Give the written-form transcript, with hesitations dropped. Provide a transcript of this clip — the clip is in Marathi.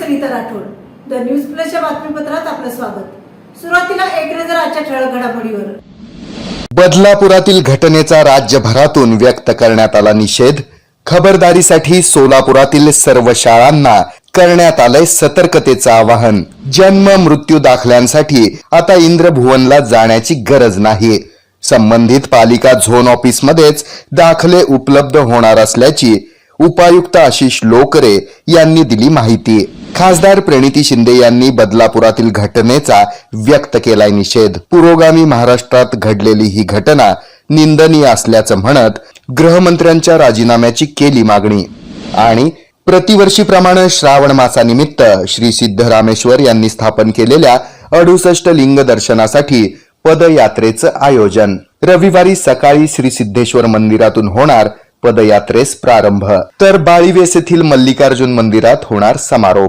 सरिता राठोड. द न्यूज प्लसच्या बातमीपत्रात आपलं स्वागत. सुरुवातीला एक नजर आजच्या ठळक घडामोडीवर. बदलापुरातील घटनेचा राज्यभरातून व्यक्त करण्यात आला निषेध. खबरदारीसाठी सोलापुरातील सर्व शाळांना करण्यात आलंय सतर्कतेचं आवाहन. जन्म मृत्यू दाखल्यांसाठी आता इंद्रभुवनला जाण्याची गरज नाही. संबंधित पालिका झोन ऑफिस मध्येच दाखले उपलब्ध होणार असल्याची उपायुक्त आशिष लोकरे यांनी दिली माहिती. खासदार प्रणिती शिंदे यांनी बदलापुरातील घटनेचा व्यक्त केलाय निषेध. पुरोगामी महाराष्ट्रात घडलेली ही घटना निंदनीय असल्याचं म्हणत गृहमंत्र्यांच्या राजीनाम्याची केली मागणी. आणि प्रतिवर्षीप्रमाणे श्रावण मासानिमित्त श्री सिद्धरामेश्वर यांनी स्थापन केलेल्या 68 लिंग दर्शनासाठी पदयात्रेचं आयोजन. रविवारी सकाळी श्री सिद्धेश्वर मंदिरातून होणार पदयात्रेस प्रारंभ, तर बाळीवेस येथील मल्लिकार्जुन मंदिरात होणार समारोप.